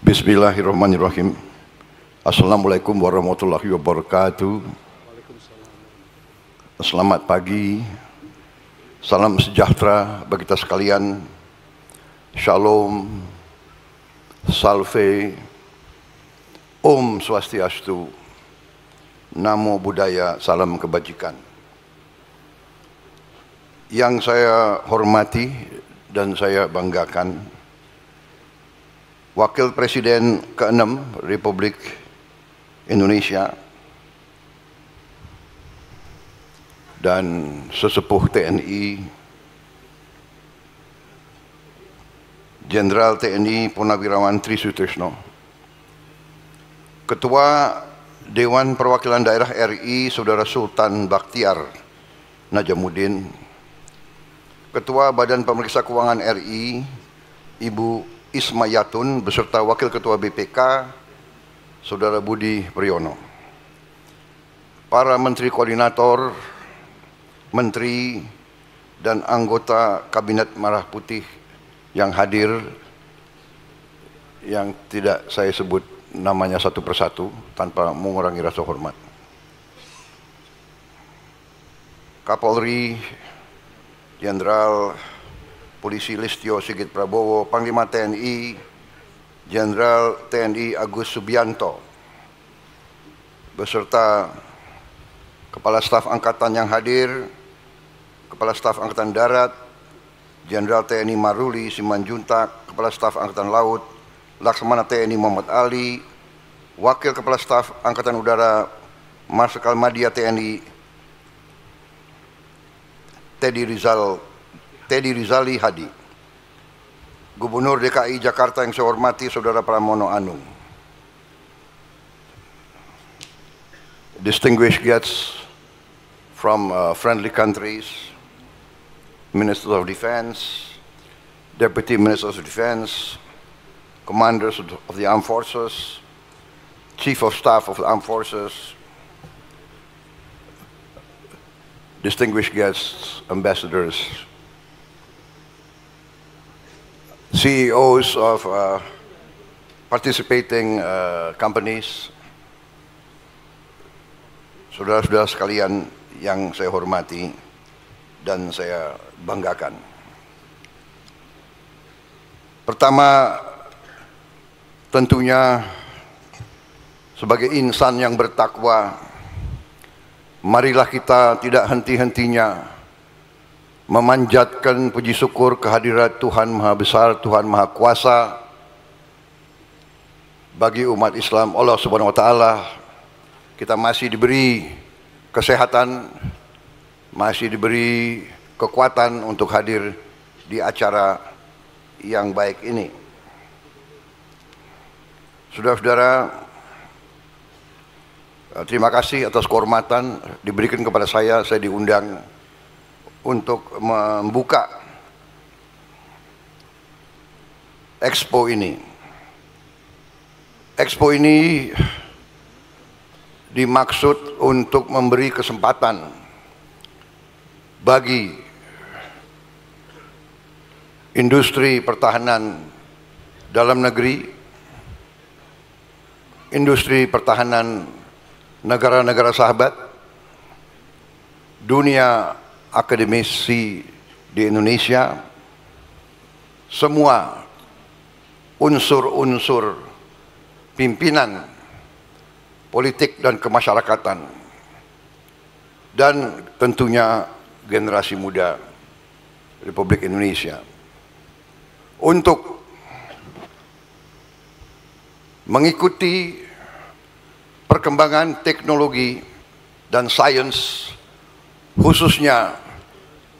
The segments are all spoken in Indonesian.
Bismillahirrahmanirrahim. Assalamualaikum warahmatullahi wabarakatuh. Selamat pagi. Salam sejahtera bagi kita sekalian. Shalom. Salve. Om Swastiastu. Namo Buddhaya. Salam kebajikan. Yang saya hormati dan saya banggakan, Wakil Presiden ke-6 Republik Indonesia dan sesepuh TNI, Jenderal TNI Purnawirawan Tri Sutrisno, Ketua Dewan Perwakilan Daerah RI Saudara Sultan Bakhtiar Najamuddin, Ketua Badan Pemeriksa Keuangan RI Ibu Ismayatun beserta Wakil Ketua BPK Saudara Budi Priyono, para Menteri Koordinator, Menteri dan anggota Kabinet Merah Putih yang hadir, yang tidak saya sebut namanya satu persatu tanpa mengurangi rasa hormat, Kapolri Jenderal Polisi Listio Sigit Prabowo, Panglima TNI Jenderal TNI Agus Subianto, beserta Kepala Staf Angkatan yang hadir, Kepala Staf Angkatan Darat Jenderal TNI Maruli Simanjuntak, Kepala Staf Angkatan Laut Laksamana TNI Muhammad Ali, Wakil Kepala Staf Angkatan Udara Marsikal Madya TNI Teddy Rizali Hadi, Gubernur DKI Jakarta yang saya hormati Saudara Pramono Anung, distinguished guests from friendly countries, Ministers of Defense, Deputy Ministers of Defense, Commanders of the Armed Forces, Chief of Staff of the Armed Forces, distinguished guests, ambassadors, CEOs of participating companies, saudara-saudara sekalian yang saya hormati dan saya banggakan. Pertama, tentunya sebagai insan yang bertakwa, marilah kita tidak henti-hentinya memanjatkan puji syukur kehadirat Tuhan Maha Besar, Tuhan Maha Kuasa bagi umat Islam. Allah Subhanahu wa Ta'ala, kita masih diberi kesehatan, masih diberi kekuatan untuk hadir di acara yang baik ini. Saudara-saudara, terima kasih atas kehormatan diberikan kepada saya diundang untuk membuka Expo ini. Expo ini dimaksud untuk memberi kesempatan bagi industri pertahanan dalam negeri, industri pertahanan negara-negara sahabat, dunia akademisi di Indonesia, semua unsur-unsur pimpinan politik dan kemasyarakatan, dan tentunya generasi muda Republik Indonesia, untuk mengikuti perkembangan teknologi dan sains, khususnya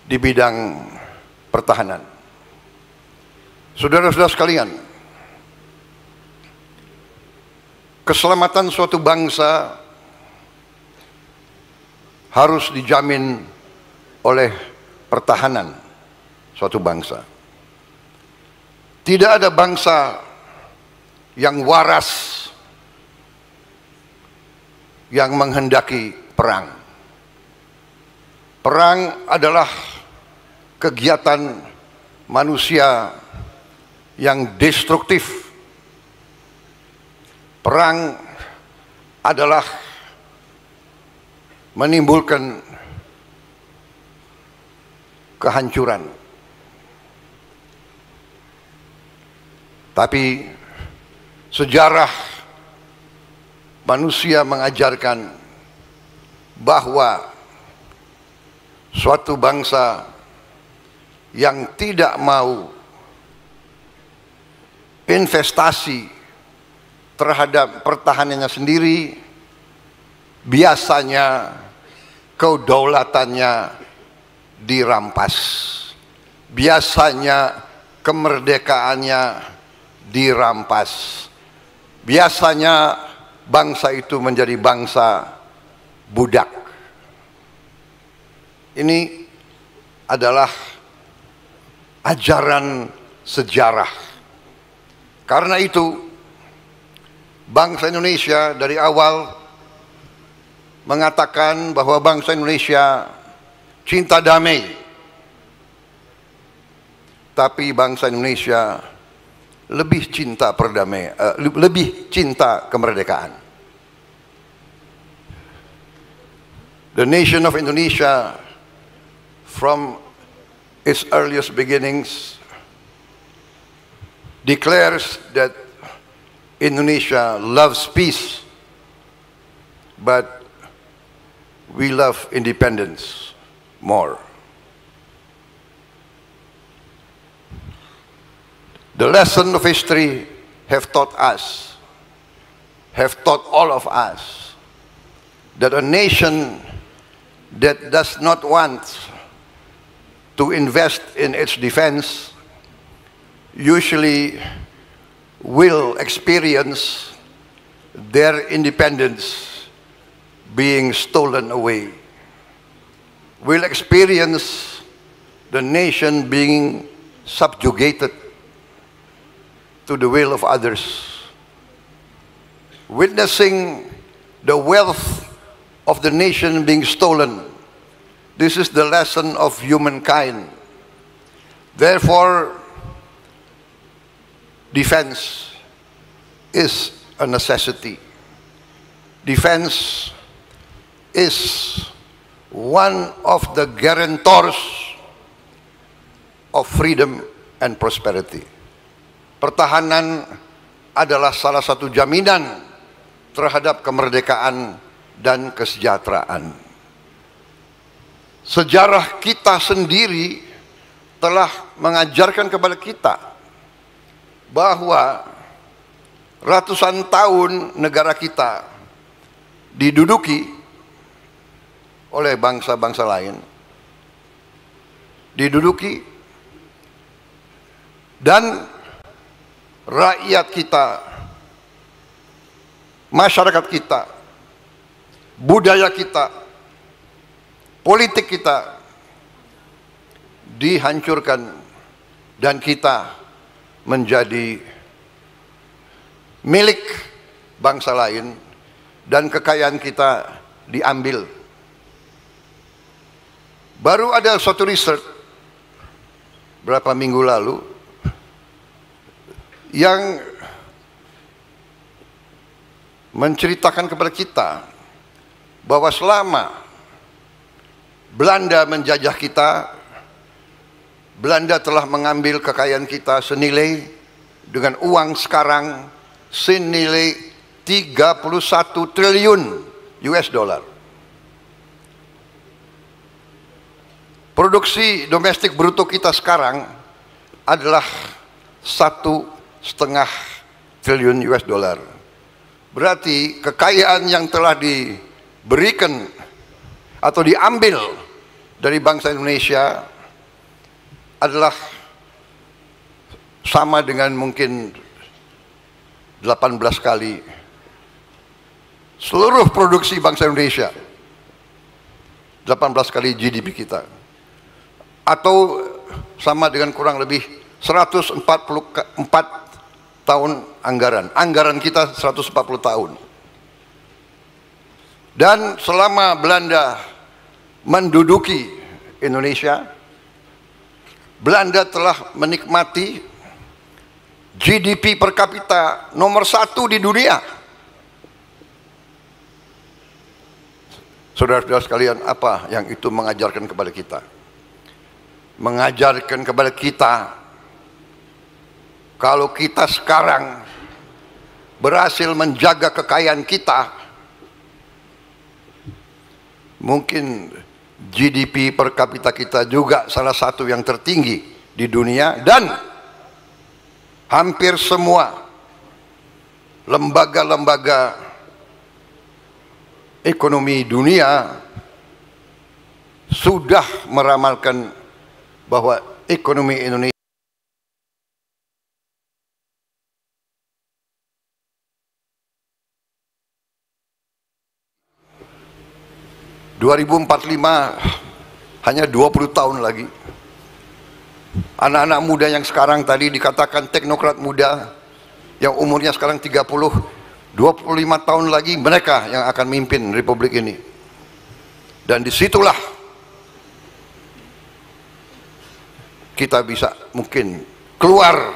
di bidang pertahanan. Saudara-saudara sekalian, keselamatan suatu bangsa harus dijamin oleh pertahanan suatu bangsa. Tidak ada bangsa yang waras yang menghendaki perang. Perang adalah kegiatan manusia yang destruktif, Perang adalah menimbulkan kehancuran. Tapi sejarah manusia mengajarkan bahwa suatu bangsa yang tidak mau investasi terhadap pertahanannya sendiri, biasanya kedaulatannya dirampas, biasanya kemerdekaannya dirampas, biasanya bangsa itu menjadi bangsa budak. Ini adalah ajaran sejarah. Karena itu bangsa Indonesia dari awal mengatakan bahwa bangsa Indonesia cinta damai, tapi bangsa Indonesia lebih cinta perdamaian, lebih cinta kemerdekaan. The nation of Indonesia from its earliest beginnings declares that Indonesia loves peace, but we love independence more. The lesson of history have taught all of us, that a nation that does not want to invest in its defense usually will experience their independence being stolen away, will experience the nation being subjugated to the will of others, witnessing the wealth of the nation being stolen. This is the lesson of humankind. Therefore, defense is a necessity. Defense is one of the guarantors of freedom and prosperity. Pertahanan adalah salah satu jaminan terhadap kemerdekaan dan kesejahteraan. Sejarah kita sendiri telah mengajarkan kepada kita bahwa ratusan tahun negara kita diduduki oleh bangsa-bangsa lain, diduduki, dan rakyat kita, masyarakat kita, budaya kita, politik kita dihancurkan dan kita menjadi milik bangsa lain dan kekayaan kita diambil. Baru ada suatu riset berapa minggu lalu yang menceritakan kepada kita bahwa selama Belanda menjajah kita, Belanda telah mengambil kekayaan kita senilai dengan uang sekarang senilai 31 triliun US dollar. Produksi domestik bruto kita sekarang adalah 1,5 triliun US dollar. Berarti kekayaan yang telah diberikan atau diambil dari bangsa Indonesia adalah sama dengan mungkin 18 kali seluruh produksi bangsa Indonesia, 18 kali GDP kita, atau sama dengan kurang lebih 144 tahun anggaran kita 140 tahun. Dan selama Belanda menduduki Indonesia, Belanda telah menikmati GDP per kapita nomor 1 di dunia Saudara-saudara sekalian, apa yang itu mengajarkan kepada kita? Mengajarkan kepada kita, kalau kita sekarang berhasil menjaga kekayaan kita, mungkin GDP per kapita kita juga salah satu yang tertinggi di dunia, dan hampir semua lembaga-lembaga ekonomi dunia sudah meramalkan bahwa ekonomi Indonesia 2045 hanya 20 tahun lagi. Anak-anak muda yang sekarang tadi dikatakan teknokrat muda, yang umurnya sekarang 25 tahun lagi, mereka yang akan memimpin republik ini. Dan disitulah kita bisa mungkin keluar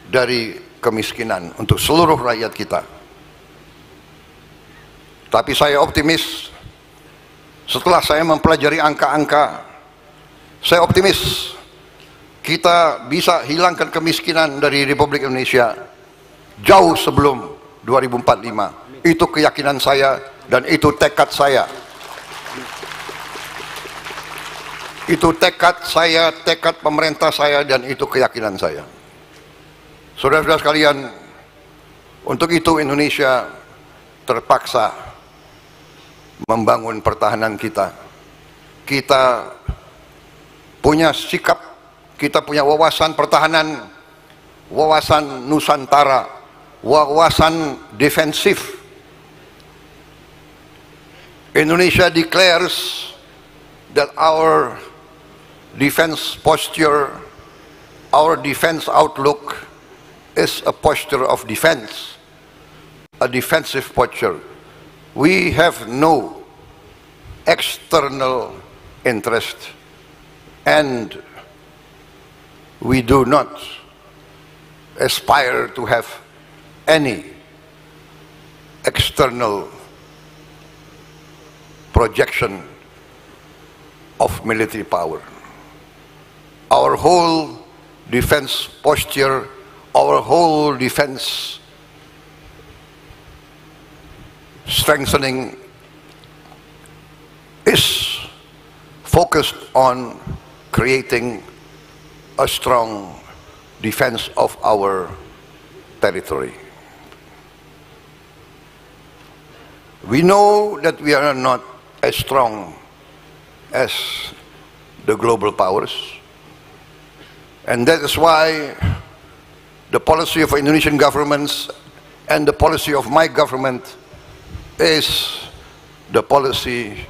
dari kemiskinan untuk seluruh rakyat kita. Tapi saya optimis, setelah saya mempelajari angka-angka, saya optimis kita bisa hilangkan kemiskinan dari Republik Indonesia jauh sebelum 2045. Itu keyakinan saya dan itu tekad saya. Itu tekad saya, tekad pemerintah saya, dan itu keyakinan saya. Saudara-saudara sekalian, untuk itu Indonesia terpaksa membangun pertahanan kita. Kita punya sikap, kita punya wawasan pertahanan, wawasan Nusantara, wawasan defensif. Indonesia declares that our defense posture, our defense outlook is a posture of defense, a defensive posture. We have no external interest, and we do not aspire to have any external projection of military power. Our whole defense posture, our whole defense strengthening is focused on creating a strong defense of our territory. We know that we are not as strong as the global powers, and that is why the policy of Indonesian governments and the policy of my government is the policy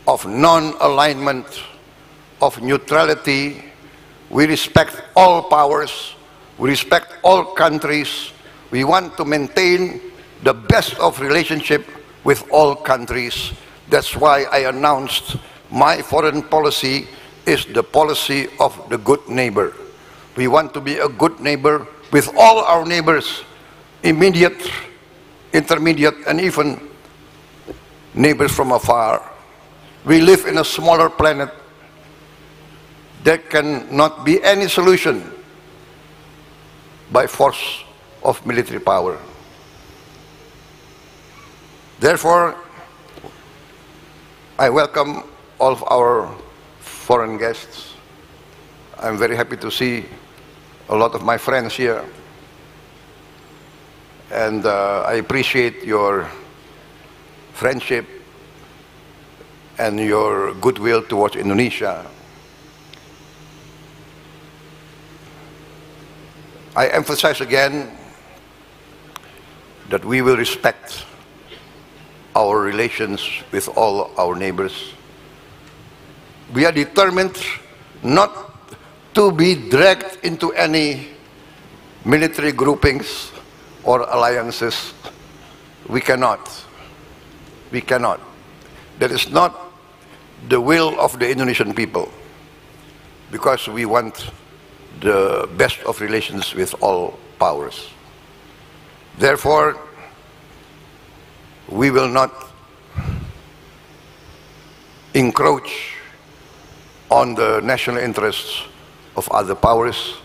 of non-alignment, of neutrality. We respect all powers, we respect all countries. We want to maintain the best of relationship with all countries. That's why I announced my foreign policy is the policy of the good neighbor. We want to be a good neighbor with all our neighbors, immediate, intermediate, and even neighbors from afar. We live in a smaller planet. There cannot be any solution by force of military power. Therefore, I welcome all of our foreign guests. I'm very happy to see a lot of my friends here, and I appreciate your friendship and your goodwill towards Indonesia. I emphasize again that we will respect our relations with all our neighbors. We are determined not to be dragged into any military groupings or alliances. We cannot. We cannot. That is not the will of the Indonesian people, because we want the best of relations with all powers. Therefore, we will not encroach on the national interests of other powers,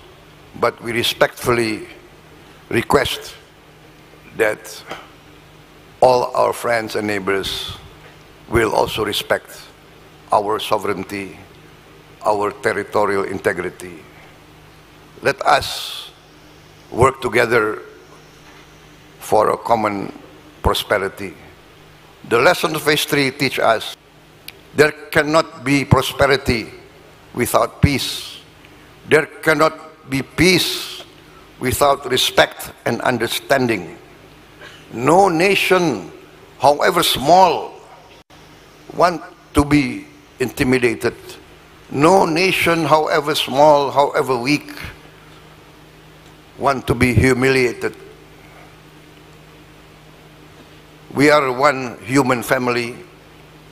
but we respectfully request that all our friends and neighbors will also respect our sovereignty, our territorial integrity. Let us work together for a common prosperity. The lessons of history teach us there cannot be prosperity without peace. There cannot be peace without respect and understanding. No nation, however small, want to be intimidated. No nation, however small, however weak, want to be humiliated. We are one human family.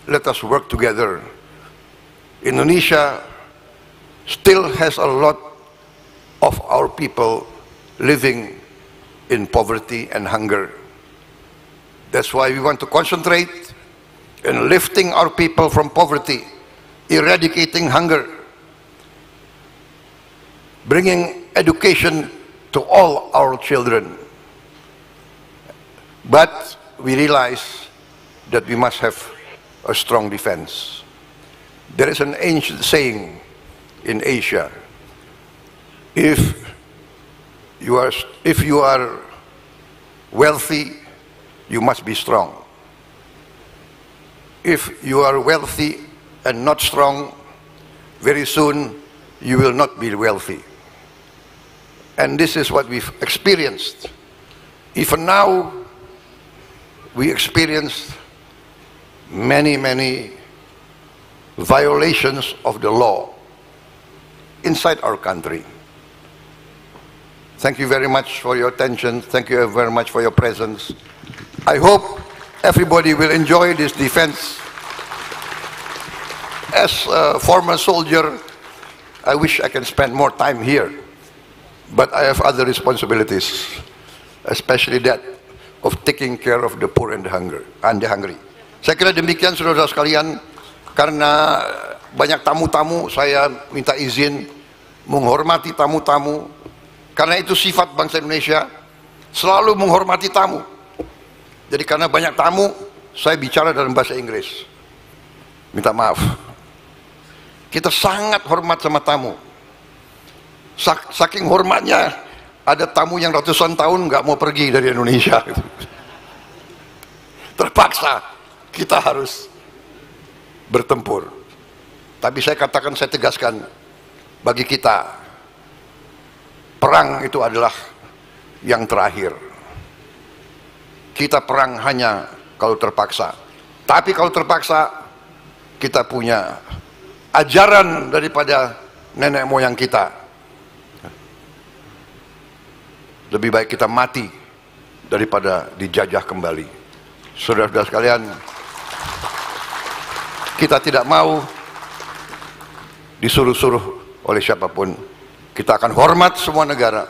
Let us work together. Indonesia still has a lot of our people living in poverty and hunger. That's why we want to concentrate in lifting our people from poverty, eradicating hunger, bringing education to all our children. But we realize that we must have a strong defense. There is an ancient saying in Asia: if you are wealthy, you must be strong. If you are wealthy and not strong, very soon you will not be wealthy. And this is what we've experienced. Even now, we experienced many violations of the law inside our country. Thank you very much for your attention. Thank you very much for your presence. I hope everybody will enjoy this defense. As a former soldier, I wish I can spend more time here, but I have other responsibilities, especially that of taking care of the poor and the hungry. Saya kira demikian, saudara sekalian. Karena banyak tamu-tamu, saya minta izin menghormati tamu-tamu. Karena itu sifat bangsa Indonesia, selalu menghormati tamu. Jadi karena banyak tamu, saya bicara dalam bahasa Inggris. Minta maaf. Kita sangat hormat sama tamu. Saking hormatnya, ada tamu yang ratusan tahun nggak mau pergi dari Indonesia. Terpaksa kita harus bertempur. Tapi saya katakan, saya tegaskan, bagi kita perang itu adalah yang terakhir. Kita perang hanya kalau terpaksa. Tapi kalau terpaksa, kita punya ajaran daripada nenek moyang kita. Lebih baik kita mati daripada dijajah kembali. Saudara-saudara sekalian, kita tidak mau disuruh-suruh oleh siapapun. Kita akan hormat semua negara.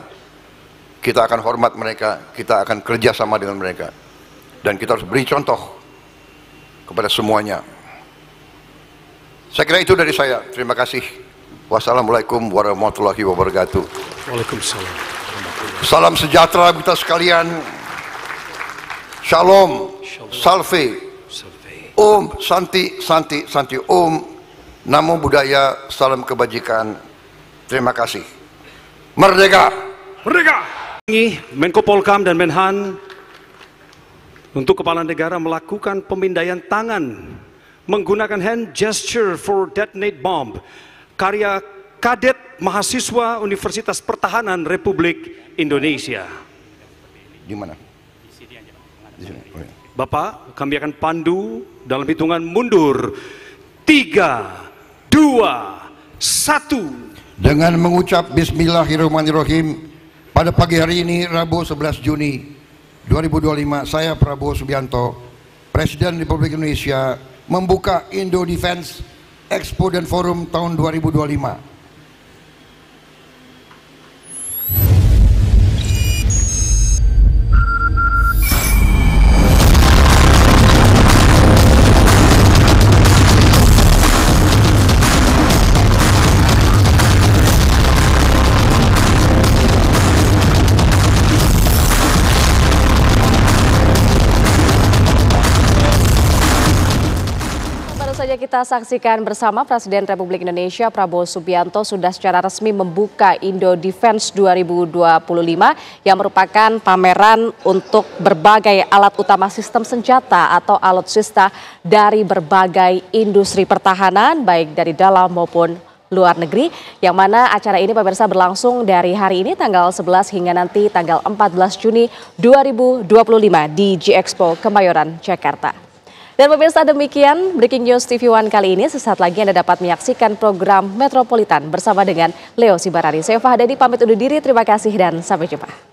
Kita akan hormat mereka. Kita akan kerjasama dengan mereka. Dan kita harus beri contoh kepada semuanya. Saya kira itu dari saya. Terima kasih. Wassalamualaikum warahmatullahi wabarakatuh. Waalaikumsalam. Salam sejahtera kita sekalian. Shalom. Salve. Om Santi Santi Santi Om. Namo Buddhaya. Salam kebajikan. Terima kasih. Merdeka. Merdeka. Menko Polkam dan Menhan untuk kepala negara melakukan pemindaian tangan menggunakan hand gesture for detonate bomb, karya kadet mahasiswa Universitas Pertahanan Republik Indonesia. Di mana? Bapak, kami akan pandu dalam hitungan mundur. 3, 2, 1. Dengan mengucap Bismillahirrahmanirrahim, pada pagi hari ini, Rabu 11 Juni 2025, saya Prabowo Subianto, Presiden Republik Indonesia, membuka Indo Defense Expo dan Forum tahun 2025. kita saksikan bersama Presiden Republik Indonesia Prabowo Subianto sudah secara resmi membuka Indo Defense 2025 yang merupakan pameran untuk berbagai alat utama sistem senjata atau alutsista dari berbagai industri pertahanan baik dari dalam maupun luar negeri, yang mana acara ini pemirsa berlangsung dari hari ini tanggal 11 hingga nanti tanggal 14 Juni 2025 di G-Expo Kemayoran, Jakarta. Dan pemirsa, demikian Breaking News TV One kali ini. Sesaat lagi Anda dapat menyaksikan program Metropolitan bersama dengan Leo Sibarani. Saya Fahadadi pamit undur diri, terima kasih dan sampai jumpa.